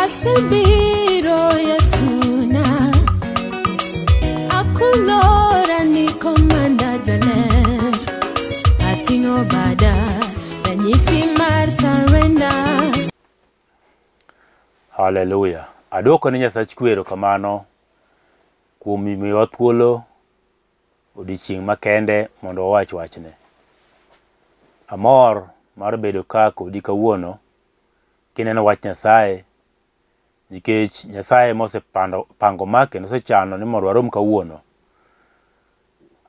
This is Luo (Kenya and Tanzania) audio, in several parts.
Asebiro Yesuna Akulora ni komanda jaler Atingo bada Tanyisi mar surrender. Hallelujah. Adwoko ni Nyasachu erokamano kuom miyowa thuolo odiochieng' makende mondo wawach wachne. Amor mar bedo ka kodi kawuono kineno wach Nyasaye, nikech Nyasaye mosepango ma kendo osechano ni mondo warom kawuono.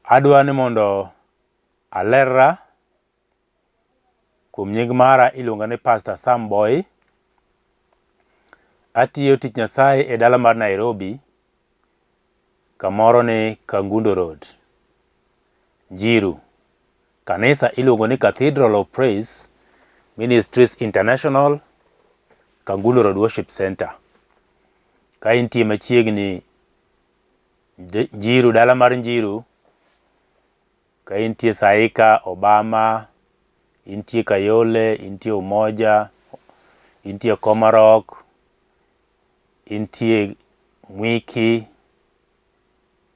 Adwa ni mondo alerra kuom nying mara iluonga ni Pastor Sam Boyi. Atiyo tich Nyasaye e dala mar Nairobi, kamoro ni Kangundo Road, Njiru. Kanisa iluongo ni Cathedral of Praise Ministries International, Kangundo Road Worship Center. Ka intie machiegni Njiru, dala mar Njiru, ka intie Saika, Obama, intie Kayole, intie Umoja, intie Komarok, intie Mwiki,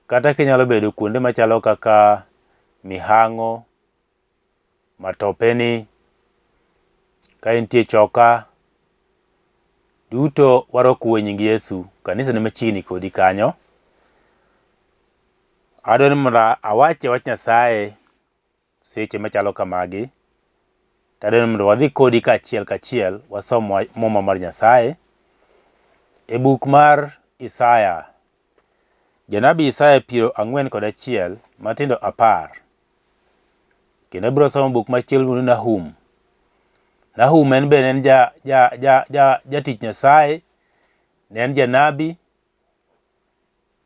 kata kinyalo bedo kuonde machalo kaka Mihango, Matopeni, ka intie Choka, duto waroko e nying Yesu. Kanisa ni machiegni kodi kanyo. Adwa ni mondo awache wach Nyasaye seche machalo kamagi. Tadwa ni mondo wadhi kodi kachiel kachiel wasom muma mar Nyasaye e buk mar Isaya. Janabi Isaya 41 matindo 10. Kendo abiro somo buk machielo ni Nahum. Nahum en be en jatich Nyasaye, ne en janabi,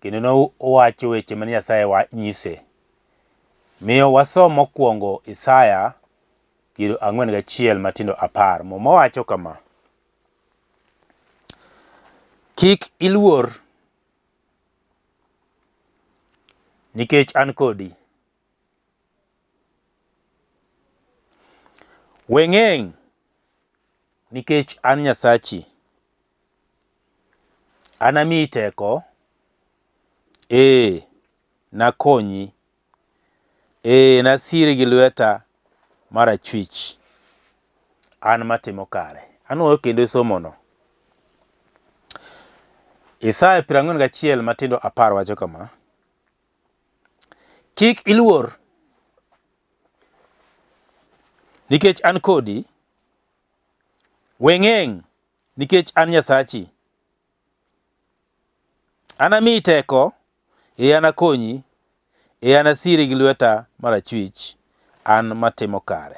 kendo ne owacho weche mane Nyasaye nyise. Miyo wasom mokwongo Isaya 41 matindo 10. Muma wacho kama: Kik iluor, nikech an kodi. Weng'eng, nikech an Nyasachi. Anamiyi teko, nakonyi, nasiri gi lweta marachwich, an matimo kare. Anuoyo kendo somono. Isaya 41 matindo 10 wacho kama: Kik iluor, nikech an kodi. Weng'eng, nikech an Nyasachi. Anamiyi teko, anakonyi, anasiri gi lweta marachwich, an matimo kare.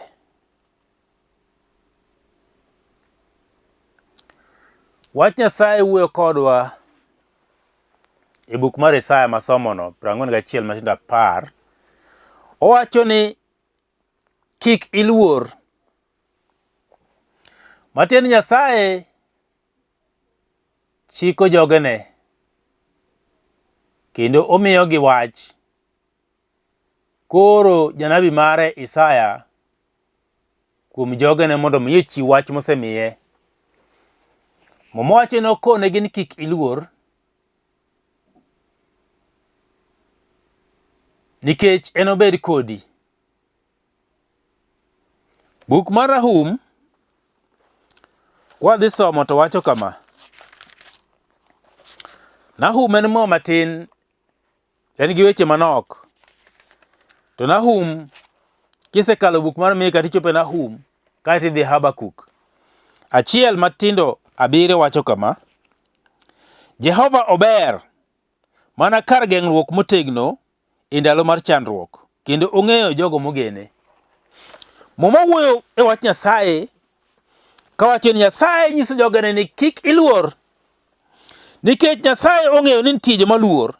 Wach Nyasaye wuoyo kodwa e buk mar Isaya masomono 41 matindo 10. Owacho ni kik iluor. Matiende Nyasaye chiko jogene kendo omiyogi wach. Koro janabi mare Isaya kuom jogene mondo omi ochiw wach mosemiye. Mowacho ni okonegi ni kik iluor, nikech en obed kodi. Buk mar Nahum wadhi somo to wacho kama: Nahum en mo matin, en gi weche manok. To Nahum, kisekalo buk mar Mika tichopo Nahum, kaeto idhi Habakuk 1 matindo 7 wacho kama: Jehova ober, mana kar geng'ruok motegno e ndalo mar chandruok, kendo ong'eyo jogo mogene. Muma wuoyo e wach Nyasaye kawacho ni Nyasaye nyiso jogene ni kik iluor, nikech Nyasaye ong'eyo ni nitie joma luor.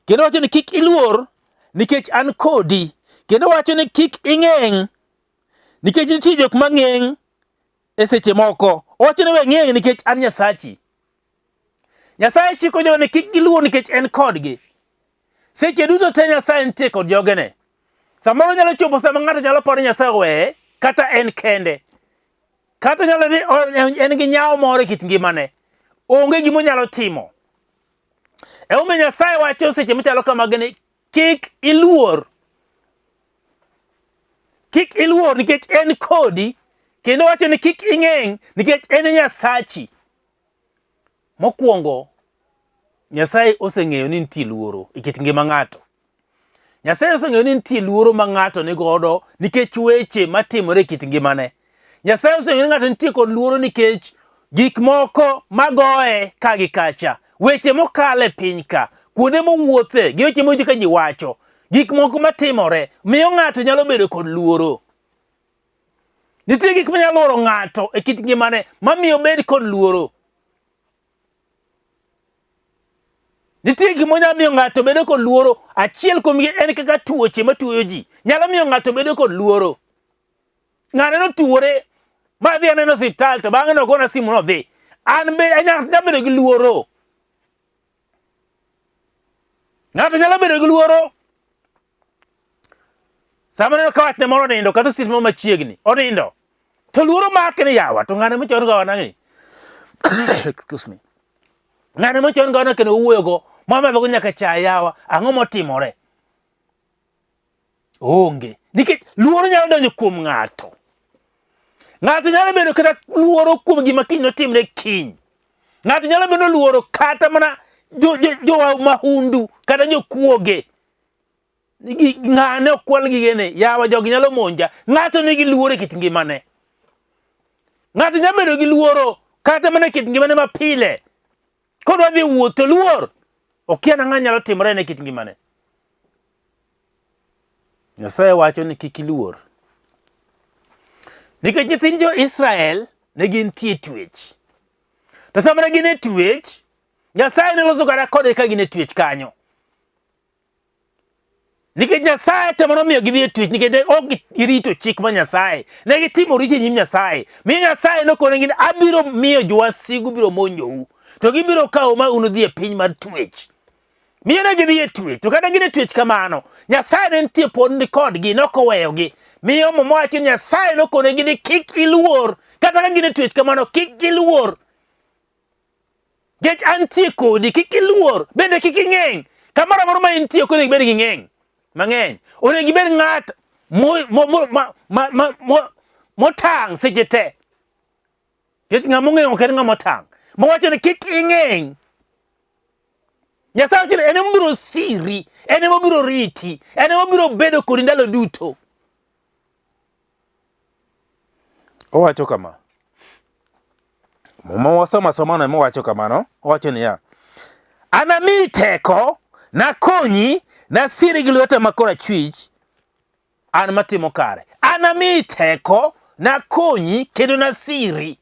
Kendo wacho ni kik iluor, nikech an kodi. Kendo wacho ni kik ing'eng, nikech nitie jok mang'eng e seche moko. Wacho ni weng'eng, nikech an Nyasachi. Nyasaye chiko jogene kik giluor nikech en kodgi. Seche duto te Nyasaye nitie kod jogene. Samoro nyalo chopo sama ng'ato nyalo paro Nyasaye weye, kata en kende. Kata nyalo ni en gi nyawo moro e kit ngimane. onge gimo nyalo timo. Omiyo Nyasaye wacho seche machalo kamagi ni kik iluor. Kik iluor nikech en kodi, kendo wacho ni kik ing'eng nikech en Nyasachi. Mokwongo, Nyasaye oseng'eyo ni nitie luoro e kit ngima ng'ato. Nyasaye oseng'eyo ni nitie luoro ma ng'ato nigodo nikech weche matimore e kit ngimane. Nyasaye oseng'eyo ni ng'ato nitie kod luoro nikech gik moko magoye ka gi kacha, weche mokale piny ka, kuonde mowuothe, gi weche moji ka ji wacho, gik moko matimore, miyo ng'ato nyalo bedo kod luoro. Nitie gik manyalo luoro ng'ato e kit ngimane mamiyo bed kod luoro. Nitie gik manyalo miyo ng'ato bedo kod luoro. Achiel kuomgi en kaka tuoche matuoyo ji. Nyalo miyo ng'ato bedo kod luoro. Ng'ato notuore ma dhi aneno osiptal to bang'e nogona simu nodhi. Nyalo bedo gi luoro. Ng'ato nyalo bedo gi luoro. Sama neno ka watne moro onindo kata osiptal moro machiegni onindo. To luoro make ni yawa to ng'ane mochon go nang'ni. Excuse me. Ng'ane mochon go kendo owuoyogo mamadhogo nyaka cha yawa ang'o motimore. Onge. Nikech luoro nyalo donjo kuom ng'ato. Ng'ato nyalo bedo kata luoro kuom gima kiny notimre kiny. Ng'ato nyalo bedo luoro kata mana jo mahundu kata jokuoge. Ng'ane okwal gigene yawa jogi nyalo monja. Ng'ato nigi luoro e kit ngimane. Ng'ato nyalo bedo gi luoro kata mana e kit ngimane mapile. Kodwa dhi wuotho luor. Okia ng'a nyalo timore ne kit ngimane. Nyasaye wacho ni kik iluor. Nikech nyithind jo Israel ne gintie twech. To sama ne gin e twech, Nyasaye ne loso gara kode ka gin e twech kanyo. Nikech Nyasaye temo miyo gidhi e twech nikech ok girito chik ma Nyasaye. Ne gitimo richo e nyim Nyasaye. Miyo Nyasaye nokone gin abiro miyo jowasigu biro monjou. To gibiro kawo ma unudhi e piny mar twech. Miyo ne gidhi e twech. To kata gin e twech kamano, Nyasaye ne nitie pod ni kodgi, nokoweyogi. Miyo mowacho Nyasaye nokone gin ni kik iluor. Kata ka gin e twech kamano, kik iluor. Nikech antie kodi, kik iluor. Bende kik ing'eng. Kamoro amora ma intie ok onego ibed gi ng'eng mang'eny. Onego ibed ng'at motang' seche te. Nikech ng'ama ong'eng ok en ng'ama otang'. Mowacho ni kik ing'eng. Nyasaye wacho ni en mobiro siri, en mobiro riti, en mobiro bedo kodi ndalo duto. Owacho kama. Mama wasoma somano mowacho kamano. Owacho ni ya. Anamiyi teko, nakonyi, nasiri gi lweta ma korachwich, an matimo kare. Anamiyi teko, nakonyi, kendo nasiri.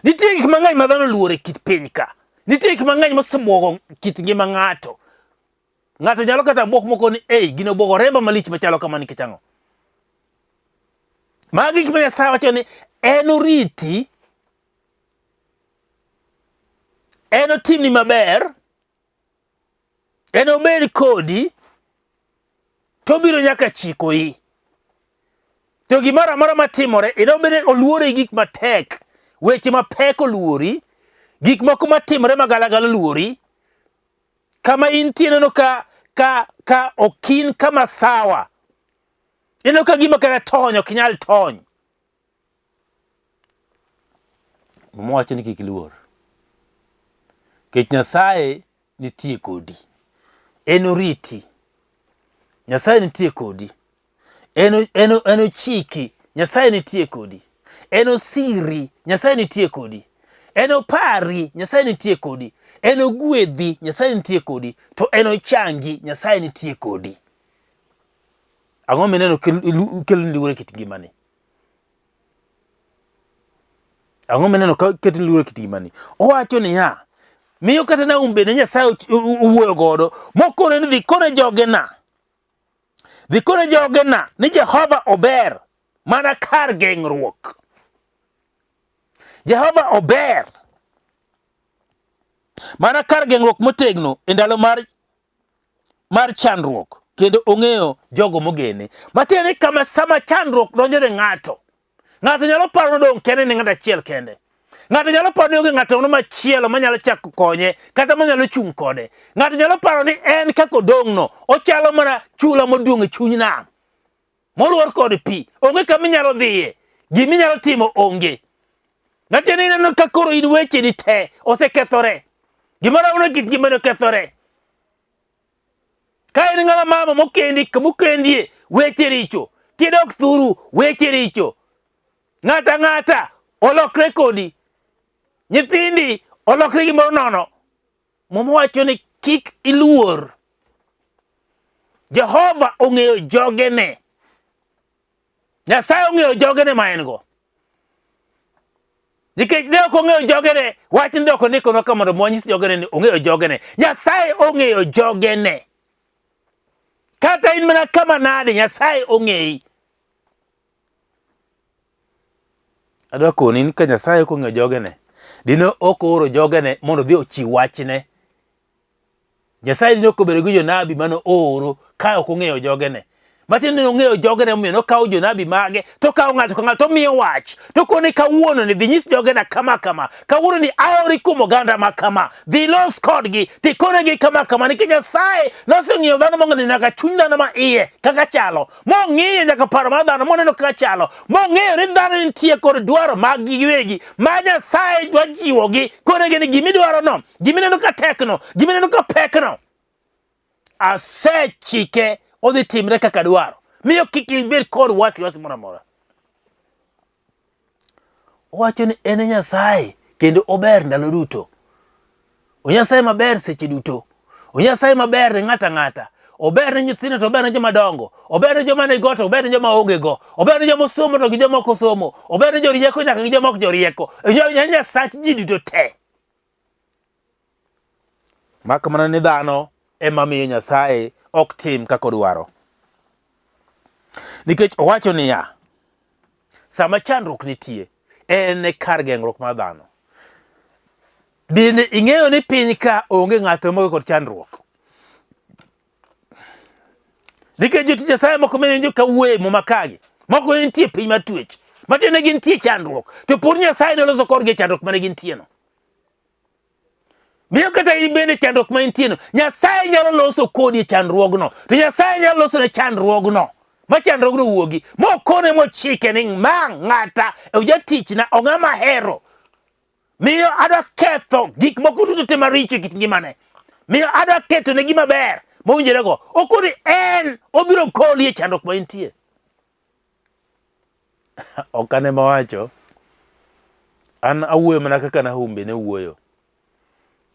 Nitie gik mang'eny ma dhano luoro e kit piny ka. Nitie gik mang'eny mosebwogo kit ngima ng'ato. Ng'ato nyalo kata bwok moko ni gino bwogo remba malich machalo kama nikech ang'o. Magi gik ma Nyasaye wacho ni en oriti, en otimni maber, en obed kodi, to biro nyaka chikoi. To gimoro amora matimore, obed oluori gik matek, weche mapek oluori, gik moko matimore magalagala oluori. Kama intie neno ka okin kama sawa. Neno ka gima kata tony ok nyal tony. Mowacho ni kik iluor. Nikech Nyasaye nitie kodi. En oriti. Nyasaye nitie kodi. En ochiki. Nyasaye nitie kodi. En osiri. Nyasaye nitie kodi. En opari. Nyasaye nitie kodi. En ogwedhi. Nyasaye nitie kodi. To en ochangi. Nyasaye nitie kodi. Ang'o mineno kelo luoro e kit ngimani? Ang'o mineno kelo luoro e kit ngimani? Owacho ni ya. Miyo kata Nahum bende Nyasaye owuoyo godo. Mokone ni dhi kone jogena. Dhi kone jogena ni Jehova ober mana kar geng'ruok. Jehova ober mana kar geng'ruok motegno e ndalo mar chandruok. Kendo ong'eyo jogo mogene. Matiende kama sama chandruok donjo ne ng'ato. Ng'ato nyalo paro dong kende ne ng'ato achiel kende. Ng'ato nyalo paro ni onge ng'ato machielo manyalo chako konye kata manyalo chung' kode. Ng'ato nyalo paro ni en kaka odong'no ochalo mana chula moduong' e chuny nam moluor kod pi. Onge kama inyalo dhiye, gima inyalo timo onge. Ng'ato ineno ka koro in weche ni te osekethore. Gimoro amora kit ngimani okethore. Ka in ng'ama mama mokendie weche richo, kidok thuru weche richo. Ng'ata olokre kodi. Nyithindi olokre gimoro nono. Muma wacho ni kik iluor. Jehova ong'eyo jogene. Nyasaye ong'eyo jogene ma en go. Nikech ne ok ong'eyo jogene, wach ni dok ondikonwa ka mondo mwanyis jogene ni ong'eyo jogene. Nyasaye ong'eyo jogene. Kata in mana kama nade, Nyasaye ong'eyi. Adwa koni ni ka Nyasaye ok ong'eyo jogene, dino ok ooro jogene mondo dhi ochiw wachne. Nyasaye dino ok obedo gi jonabi mano ooro ka ok ong'eyo jogene. Matin ni ong'eyo jogene omiyo nokawo jonabi mage, to kawo ng'ato ka ng'ato miyo wach. To kone kawuono ni dhi nyis jogena kama. Kawuono ni aori kuom oganda ma kama. Dhi los kodgi, tikonegi kama. Nikech Nyasaye noseng'iyo dhano mong'eyo nyaka chuny dhano ma iye kaka chalo. Mong'iyo nyaka paro mar dhano moneno kaka chalo. Mong'eyo ni dhano nitie kod dwaro mag giwegi. Ma Nyasaye dwa jiwogi. Konegi ni gimidwaro no, gimineno ka tekno, gimineno ka pekno. Asechike odhi timre kaka dwaro. Miyo kik ibed kod wasi moro amora. Owacho ni en Nyasaye kendo ober ndalo duto. Onyasaye maber seche duto. Onyasaye maber ne ng'ata. Ober ne nyithindo to ober ne joma dongo. Ober ne joma nigo to ober ne joma onge go. Ober ne joma osomo to gi joma ok osomo. Ober ne jorieko nyaka gi joma ok jorieko. Nyasach ji duto te. Mak mana ni dhano ema miyo Nyasaye ok tim kaka odwaro. Nikech owacho niya, sama chandruok nitie, en kar geng'ruok mar dhano. Bende ing'eyo ni piny ka onge ng'ato moge kod chandruok. Nikech jotich Nyasaye moko menjo ka wuoye muma kagi. Moko nitie piny matwech. Matiende gintie chandruok. To pur Nyasaye noloso kodgi chandruok mane gintie no. Miyo kata in bende chandruok ma intie no, Nyasaye nyalo loso kodi chandruogno. To Nyasaye nyalo loso ne chandruogno. Ma chandruogno wuogi. Mokone mochike ni ma ng'ata ojatich na ong'ama hero. Miyo adwa ketho gik moko duto te maricho kit ngimane. Miyo adwa keto ne gima ber mowinjore go. Okoni en obiro koli e chandruok ma intie. Okane mawacho. An awuoyo mana kaka Nahum be ne wuoyo.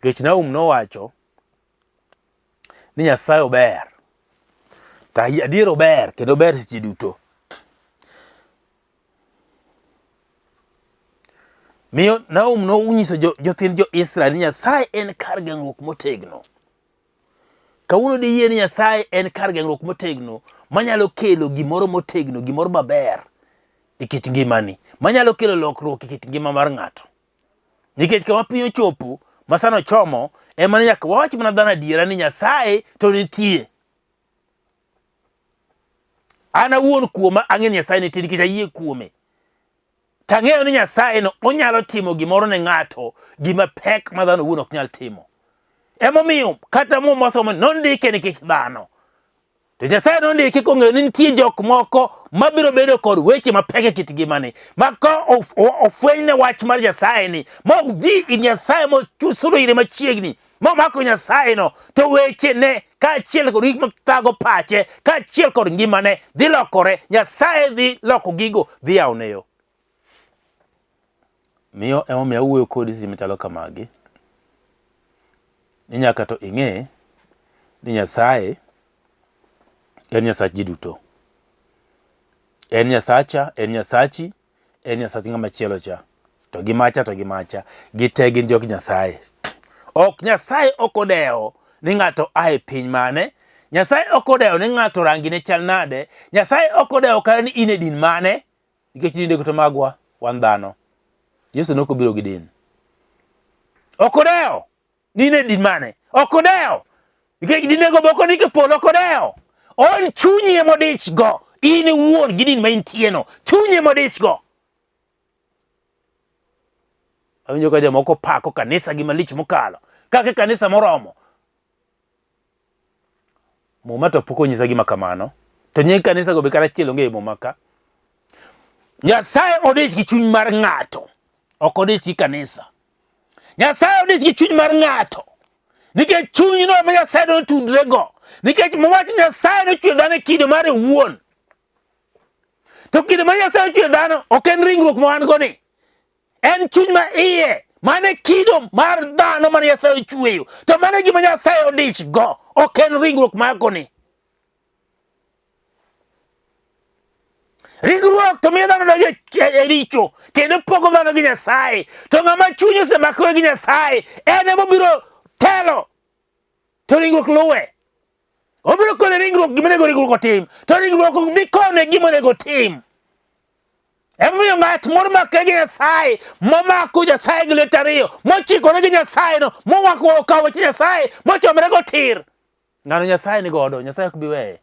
Kech Nahum nowacho ni Nyasaye ober. Ta adier ober kendo ober seche duto. Miyo Nahum no unyiso jothind Israel ni Nyasaye en kar geng'ruok motegno. Kawuono diyie ni Nyasaye en kar geng'ruok motegno manyalo kelo gimoro motegno, gimoro maber e kit ngimani, manyalo kelo lokruok e kit ngima mar ng'ato. Nikech kama piny ochopo masano chomo ema nyaka wawach mana dhano adiera ni Nyasaye to nitie. An awuon kuoma ang'e ni Nyasaye nitie nikech ayie kuome. Tang'eyo ni Nyasaye no onyalo timo gimoro ne ng'ato, gima pek ma dhano wuon ok nyal timo. Emomiyo kata mosomo nondike nikech dhano. To Nyasaye nondike kong'eyo ni nitie jok moko mabiro bedo kod weche mapek e kit ngimani. Ma ka ofwenyne wach mar Nyasaye ni, ma dhi ir Nyasaye mosudo ire machiegni, momako Nyasaye no, to weche ne kaachiel kod gik mathago pache, kaachiel kod ngimane dhi lokore. Nyasaye dhi loko gigo, dhi yawone yo. Miyo emomiyo awuoyo kodi seche machalo kamagi. Ni nyaka to ing'e ni Nyasaye en Nyasach ji duto. En Nyasacha, en Nyasachi, en Nyasach ng'ama chielo cha. To gi macha to gi macha. Gite gin jog Nyasaye. Ok Nyasaye ok odewo ni ng'ato ae piny mane. Nyasaye ok odewo ni ng'ato rangi ne chal nade. Nyasaye ok odewo kata ni in e din mane. Nikech dinde to magwa wan dhano. Yesu noko biro gi din. Ok odewo ni in e din mane. Ok odewo. Nikech dinego boko ni ke polo ok odewo. On chunyi modich go. In wuon gi din ma intie no. Chunyi modich go. Awinjo ka jomoko pako kanisa gi malich mokalo. Kaka kanisa moromo. Muma to pok onyisa gima kamano. To nying kanisa go be karachiel onge muma ka. Nyasaye odich gi chuny mar ng'ato. Ok odich gi kanisa. Nyasaye odich gi chuny mar ng'ato. Nikech chuny no ma Nyasaye no tudre go. Nikech mwach Nyasaye no chwe dhano kido mare wuon. To kido ma Nyasaye chwe dhano ok en ringruok ma wan go ni. En chuny ma iye. Mane kido mar dhano ma Nyasaye chweyo. To mane gima Nyasaye odich go. Ok en ringruok mako ni. Ringruok to miyo dhano donjo e richo. Kendo pogo dhano gi Nyasaye. To ng'ama chunye osemakore gi Nyasaye. En ema biro telo. To ringruok luwe. Obiro kone ringruok gima nego ringruok otim. To ringruok ok bi kone gima nego tim. Emiyo ng'at moro makre gi Nyasaye, momako Nyasaye gi lwete ariyo, mochikore gi Nyasaye no, momako okawo weche Nyasaye, mochomre go tir. Ng'ano Nyasaye ni godo, Nyasaye ok bi weye.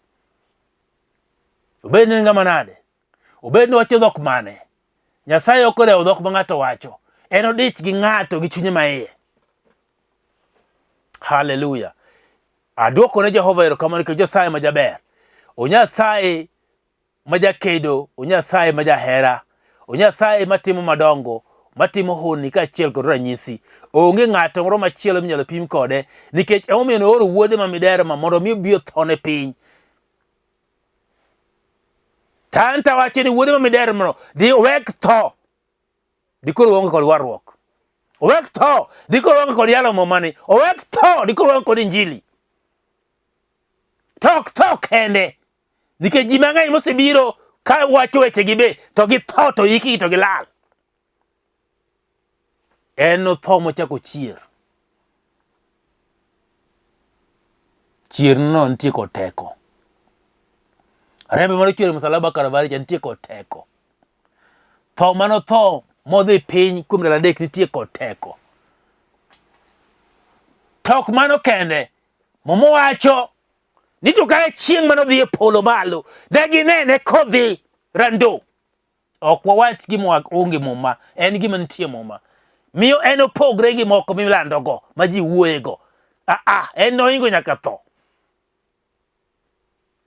Obed ni ng'ama nade? Obed ni wacho dhok mane? Nyasaye ok odewo dhok ma ng'ato wacho. En odich gi ng'ato gi chunye maiye. Hallelujah. Aduoko ne Jehova erokamano nikech Nyasaye ma jaber. O Nyasaye ma jakedo, o Nyasaye ma jahera, o Nyasaye matimo madongo, matimo honni kaachiel kod ranyisi. Onge ng'ato moro machielo minyalo pim kode, nikech emomiyo nooro wuode ma miderma mondo mi obi otho ne piny. Tanta wacho ni wuode ma miderma di owek tho. Dikoro onge kod warruok. Owek tho, dikoro onge kod yalo momani. Owek tho, dikoro onge kod injili. Tok tho kende. Nikech ji mang'eny mosebiro ka wacho weche gi be to gi tho to iki to gi lal. En tho mochako chier. Chier no nitie kod teko. Rembe mano chier msalaba Kalvari nitie kod teko. Tho mano tho modhi piny kuom ndalo adek nitie kod teko. Tok mano kende momo wacho ni to kare chieng' mano dhi e polo malo, dagi nene kodhi rando. Ok wawach gima onge muma, en gima nitie muma. Miyo en opogre gi moko milando go, ma ji wuoye go. En oingo nyaka tho.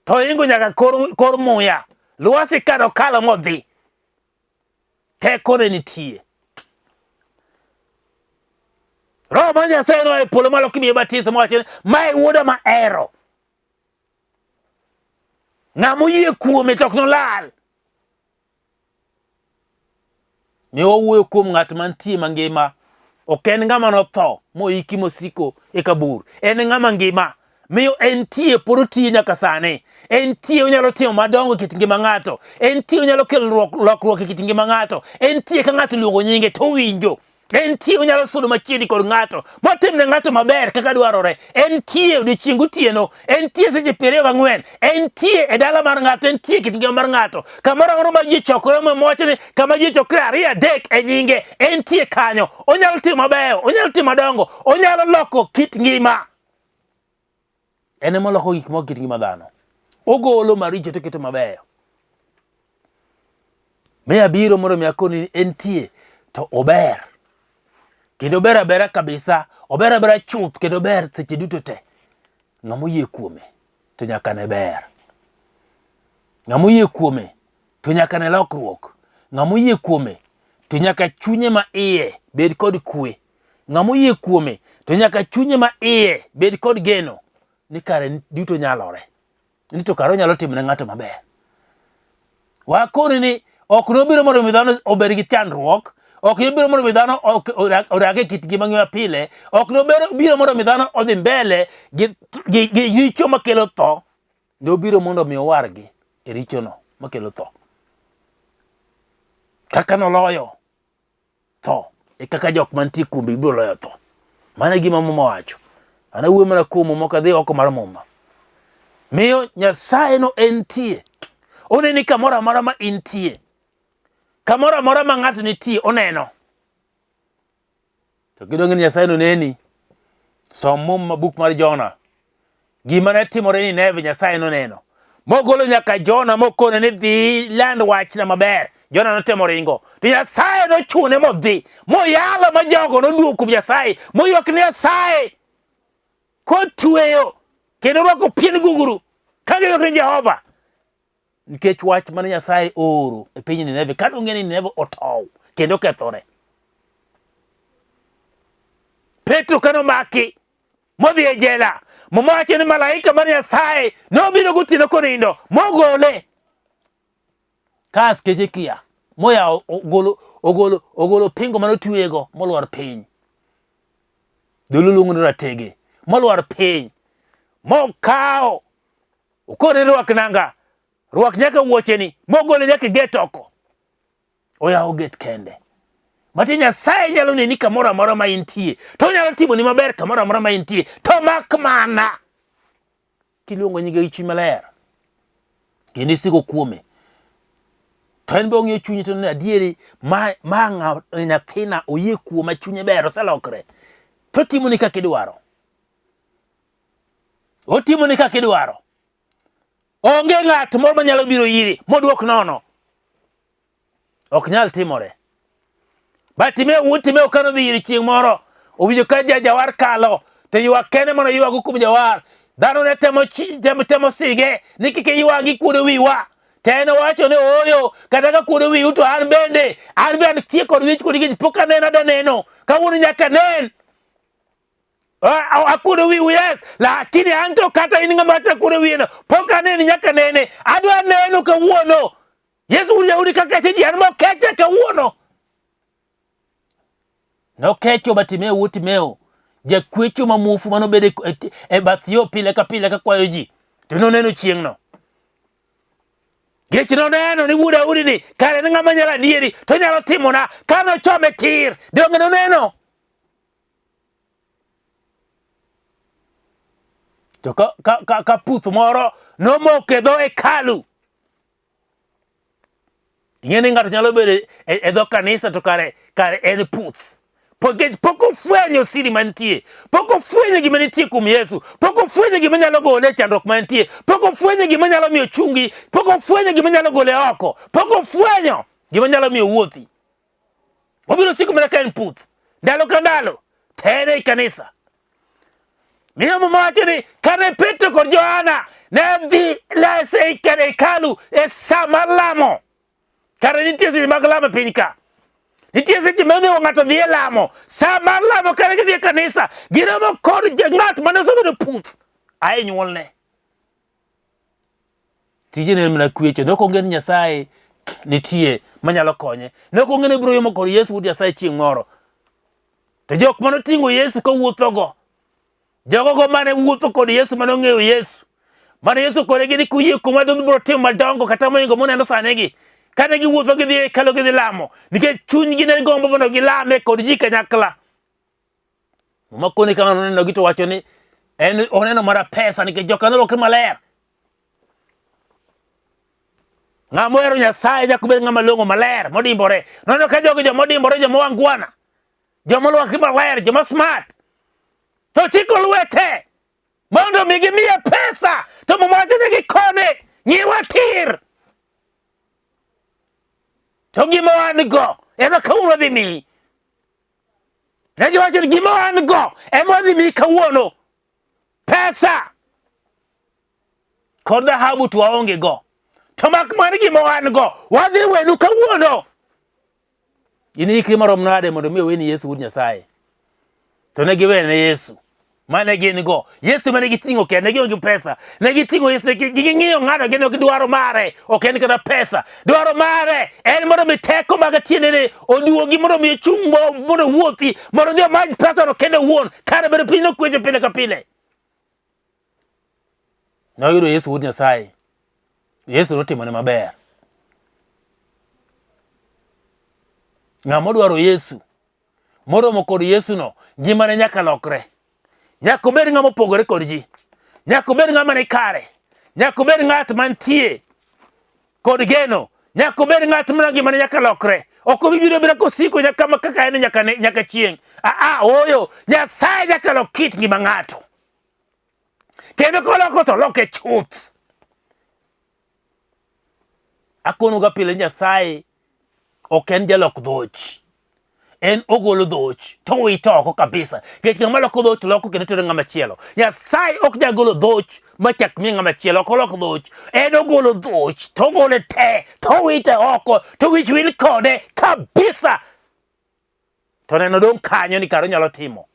To ingo nyaka kor muya. Lwasi kado kalo modhi. Teko ne nitie. Roho ma Nyasaye no e polo malo kimiye batiso mowacho ni mae wuoda ma ero. Ng'amo yie kuome tok nolal. Ne owuoyo kuom ng'at mantie mangima. Ok en ng'ama notho moiki mosiko e kabur. En ng'ama ngima. Miyo entie poro tiyo nyaka sane. Entie onyalo timo madongo e kit ngima ng'ato. Entie onyalo kelo lokruok e kit ngima ng'ato. Entie ka ng'ato luongo nyinge to winjo. Entie onyalo sudo machiegni kod ng'ato. Motimne ng'ato maber kaka dwarore. Entie odiochieng' otieno. Entie seche 24. Entie e dala mar ng'ato. Entie kit ngima mar ng'ato. Kamoro amora ma ji chokore mowacho ni kama ji chokore 2 3 e nyinge. Entie kanyo. Onyalo timo maber. Onyalo timo madongo. Onyalo loko kit ngima. Ene moloko gik moko kit ngima dhano. Ogolo maricho to keto mabeyo. Me abiro moro miakoni entie to ober. Kendo ber abera kabisa. Ober abera chuth kendo ber seche duto te. Ng'amo yie kuome to nyaka ne ber. Ng'amo yie kuome to nyaka ne lokruok. Ng'amo yie kuome to nyaka chunye ma iye bed kod kwe. Ng'amo yie kuome to nyaka chunye ma iye bed kod geno. Ni kare duto nyalore. Ni to kare onyalo timo ne ng'ato maber. Wakoni ni ok nobiro mondo mi dhano ober gi chandruok. Ok nobiro mondo mi dhano orage kit ngima ngima pile. Ok nobiro mondo mi dhano odhi mbele gi richo makelo tho. Nobiro mondo mi owargi e richo no makelo tho. Kaka noloyo tho. E kaka jok mantie kumbi biro loyo tho. Mane gima muma wacho. Ana wuo mana kuom moko dhi oko mar muma. Miyo Nyasaye no entie. Oneni kamoro amora ma intie. Kamoro amora ma ng'ato nitie oneno. To kidonge Nyasaye no neni. Som mum buk mar Jona. Gima ne timore ni Neve Nyasaye no neno. Mogolo nyaka Jona mokone ni dhi land wach na maber. Jona notemo ringo. To Nyasaye nochune modhi. Moyalo ma jogo noduogo kuom Nyasaye. Moywak ne Nyasaye. Kotweyo. Kendo rwako pien guguru. Kagiywak ne Jehova. Nikech wach mane Nyasaye oro e piny Nineve. Kado ng'eni Nineve otow. Kendo kethore. Petro kano maki. Modhi e jela. Momache ni malaika mar Nyasaye. Nobiro gotieno konindo. Mogole. Kas keche kia. Moya ogolo pingo manotwego moluar piny. Dolulungu ratege. Moluar piny. Mokao. Ukone ruak nanga. Ruak nyaka wuocheni. Mogole nyaka get oko. Oya oget kende. Mati Nyasaye nyalo neni kamoro amora ma intie. To nyalo timo ni maber kamoro amora ma intie. To mak mana. Kiluongo nyinge gi chuny maler. Kendo isiko kuome. To en be ong'iyo chunyi to ne adieri ma nyathina oyie kuoma chunye ber oselokre. To timo ni kaka idwaro. Otimo ni kaka idwaro. Onge ng'at moro manyalo biro iri moduok nono. Ok nyal timore. Timeo kano dhi iri chieng' moro. Owinjo ka jawar kalo. To ywak kene mono ywago kuom jawar. Dhano ne temo sige. Ni kik ywagi kuodo wiwa. Teno wacho ne oyo. Kata ka kuodo wiu to an bende. An be antie kod wich kod nikech pok aneno daneno. Kawuono nyaka nen. Akuodo wiu yes. Lakini anto kata in ng'ama akuodo wiu. Pok aneno nyaka nene. Adwa neno kawuono. Yesu Yahudi kaka ji an mokeche kawuono. Nokecho Timeo. Jakwecho mamufu manobede e bath yo pile ka kwayo ji. To noneno chieng' no. Gech noneno ni wuda udi ni. Kare ni ng'ama nyala dieri. To nyalo timona. Kano chome tir. Donge noneno. To ka puth moro nomoke dho hekalu. Ing'eni ng'ato nyalo bedo e dho kanisa to kare en puth. Pok ofwenyo siri mantie. Pok ofwenyo gima nitie kuom Yesu. Pok ofwenyo gima nyalo gole chandruok mantie. Pok ofwenyo gima nyalo miyo chungi. Pok ofwenyo gima nyalo gole oko. Pok ofwenyo gima nyalo miyo wuothi. Obiro siko mana ka en puth. Ndalo ka ndalo. Tere i kanisa. Miyo mamacho ni kane Petro kod Johana ne dhi lase i hekalu e sa mar lamo. Kare nitie seche mag lamo piny ka. Nitie seche mane ng'ato dhi e lamo. Sa mar lamo kare gidhi e kanisa. Giromo kod ng'at mane osebedo puth. Ae nyuolne. Tijene en mana kwecho. Nokonge ni Nyasaye nitie manyalo konye. Nokonge ni biro yomo kod Yesu wuod Nyasaye chieng' moro. To jok manoting'o Yesu kawuothogo. Jogogo mane wuotho kod Yesu mane ong'eyo Yesu. Mane Yesu koregi ni kuyie kuma dhano biro timo madongo kata moingo moneno sanigi. Kane giwuotho gidhi e hekalu gidhi lamo. Nikech chunygi ne gombo mondo gilame kod ji kanyakla. Makone kama noneno gi to wacho ni oneno mara pesa nikech joka nolokre maler. Ng'ama ohero Nyasaye nyaka bed ng'ama long'o maler modimbore. Nono ka jogo joma odimbore joma wangwana. Joma olwakre maler, joma smart. To chiko lwete mondo migi miye pesa. To momacho ni gikone nyiwa tir. To gima wan go ema kawuono dhi miyi. Ne giwacho ni gima wan go ema dhi miyi kawuono. Pesa kod dhahabu to waonge go. To mak mana gima wan go wadhi wenu kawuono. In ikri marom nade mondo mi weni Yesu wuod Nyasaye. To ne giwene Yesu mane gin go. Yesu mane giting'o kende ne gionge pesa. Ne giting'o Yesu ging'iyo ng'ado gino gi dwaro mare. Ok en kata pesa. Dwaro mare en mondo mi teko mag tiendene oduogi mondo mi chung mondo wuothi mondo dhi omany pesa no kende wuon. Kare bedo piny nokwecho pile ka pile. Noyudo Yesu wuod Nyasaye. Yesu notimone maber. Ng'ama dwaro Yesu moromo kod Yesu no ngimane nyaka lokre. Nyaka obed ng'ama opogore kod ji. Nyaka obed ng'ama ni kare. Nyaka obed ng'at mantie kod geno. Nyaka obed ng'at ma ngimane nyaka lokre. Ok obibiro biro kosiko nyaka kaka en nyaka chieng'. Oyo Nyasaye nyaka lok kit ngima ng'ato. Kendo koloko to loke chuth. Akono ga pile Nyasaye ok en jalok dhoch. En ogolo dhoch to wito oko kabisa. Nikech ng'ama loko dhoch loko kendo tero ng'ama chielo. Nyasaye ok jagolo dhoch machak mi ng'ama chielo, ok oloko dhoch. En ogolo dhoch to ogole te to wite oko to wich wil kode kabisa. To neno dong' kanyo ni karo nyalo timo.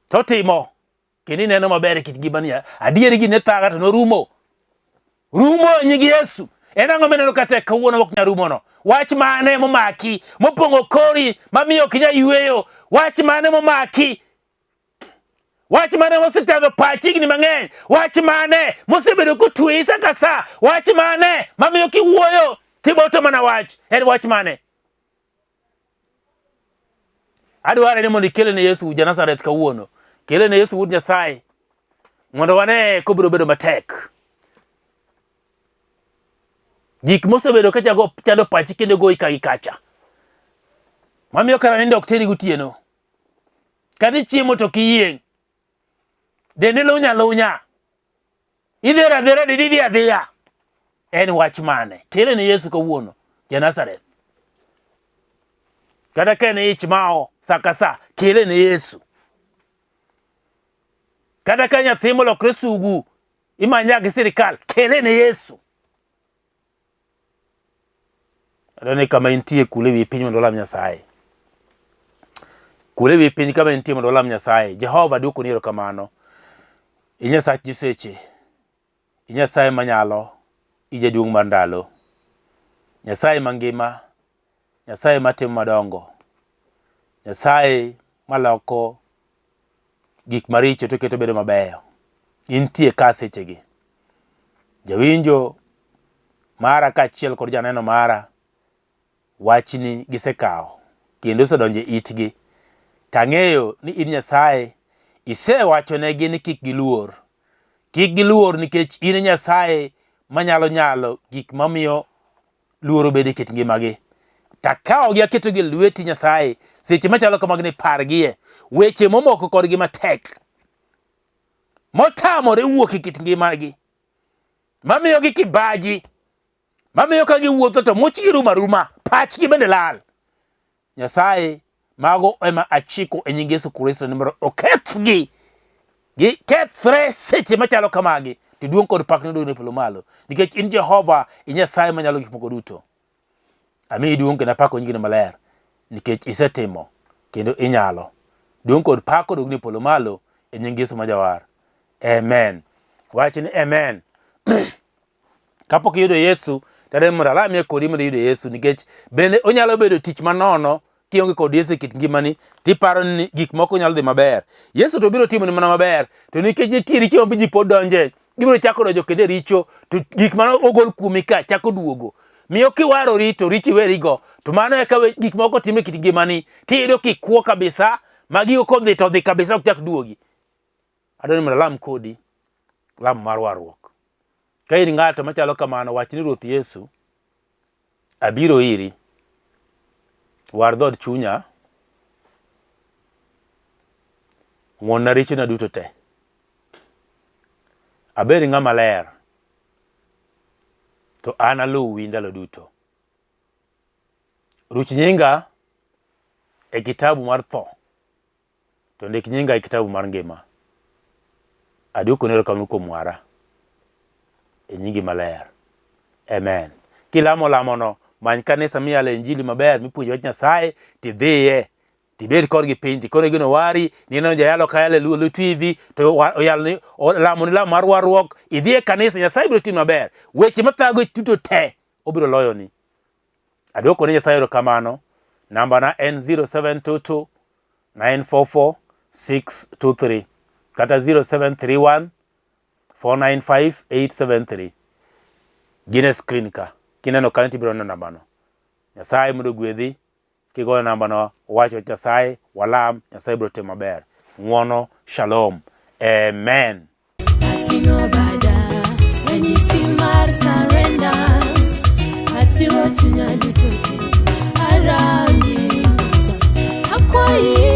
To timo. Kendo neno maber e kit ngimani. Adieri gi ne thaga to norumo. Rumo nyigi Yesu. En ang'o meneno kata kawuono ok nyarumono? Wach mane momaki mopong'o kori mamiyo ok inyayueyo? Wach mane momaki? Wach mane mosetedho pachi higni mang'eny? Wach mane mosebedo kotweyi sa ka sa? Wach mane mamiyo kiwuoyo tiboto mana wach? En wach mane? Adware ni mondo ikele ne Yesu ja-Nazareth kawuono. Kele ne Yesu Wuod Nyasaye mondo wane kobiro bedo matek. Gik mosebedo ka chando pachi kendo goyi ka gi kacha. Mamiyo kara nindo ok teri gotieno. Kati chiemo to kiyieng'. Dende lunya. Idhera dhera didi adhiya. En wach mane? Kele ne Yesu kawuono ja-Nazareth. Kata ka ne ich mao saka sa, kele ne Yesu. Kata ka nyathi molokre sugu imanya gi sirikal, kele ne Yesu. Adoni kama intie kule wi piny mondo lam Nyasaye. Kule wi piny kama intie mondo lam Nyasaye. Jehova duoko ni erokamano. Inyasach nyiseche. Inyasaye manyalo. Ijaduong' mar ndalo. Nyasaye mangima. Nyasaye matimo madongo. Nyasaye maloko gik maricho to keto bedo mabeyo. Intie ka sechegi. Jawinjo mara kaachiel kod janeno mara wachni gisekao kendo osedonjo e itgi. Tang'eyo ni in Nyasaye isewachonegi ni kik giluor. Kik giluor nikech in Nyasaye manyalo gik mamiyo luoro bedo e kit ngimagi. Takaogi aketogi lweti Nyasaye seche machalo kamagni pargie weche momoko kodgi matek motamore wuok e kit ngimagi mamiyo gi kibaji mamiyo ka giwuotho to muchgi ruma pachgi bende lal. Nyasaye mago ema achiko e nying Yesu Kristo ni mondo okethgi gikethre seche machalo kamagi. To duong' kod pak nodogni polo malo nikech in Jehova i Nyasaye manyalo gik moko duto. Amiyi duong' kendo apako nyingino maler nikech isetimo kendo inyalo. Duong' kod pak odogni polo malo e nying Yesu majawar. Amen. Wachni amen. Kapok iyudo Yesu, tere mondo alamie kodi mondo iyudo Yesu nikech bende onyalo bedo tich manono kionge kod Yesu e kit ngimani tiparo ni gik moko nyalo dhi maber. Yesu to biro timo ni mana maber to nikech nitie richo ma ji pod donje, gibiro chako donjo kendo richo to gik mano ogol kuomi ka chako duogo. Miyo kiwaro rito richi werigo to mano e ka gik moko timre kit ngimani tiyudo kikuo kabisa magigo kodhi to dhi kabisa ok chak duogi. Adoni mondo alam kodi lam mar warruok. Ka in ng'ato machalo kamano, wach ni Ruoth Yesu abiro iri. War dhod chunya. Ng'wonna richona duto te. Abed ng'ama ler. To an aluwi ndalo duto. Ruch nyinga e kitabu mar tho. To ndik nyinga e kitabu mar ngima. Aduoko ni erokamano kuom wara. E nyingi maler. Amen. Kilamo lamono many kanisa miyale injili maber mipuonjo wach Nyasaye tidhiye tibed kodgi piny tikone gino wari nino jayalo kayale Lolwe Tv to oyal ni lamo ni lamo mar warruok idhiye kanisa Nyasaye biro timo maber. Weche mathago Duto te obiro loyoni. Aduoko ni Nyasaye erokamano. Namba na en 0722 944 623 kata 0731 495 873. Gine screen ka. Kineno kanti biro neno nambano. Nyasaye mondo gwedhi. Kigoyo nambano wacho Nyasaye walam Nyasaye biro timo maber. Ng'wono shalom. Amen. Atingo bada ranyisi mar surrender. Achiwo chunya duto te arangi akwayi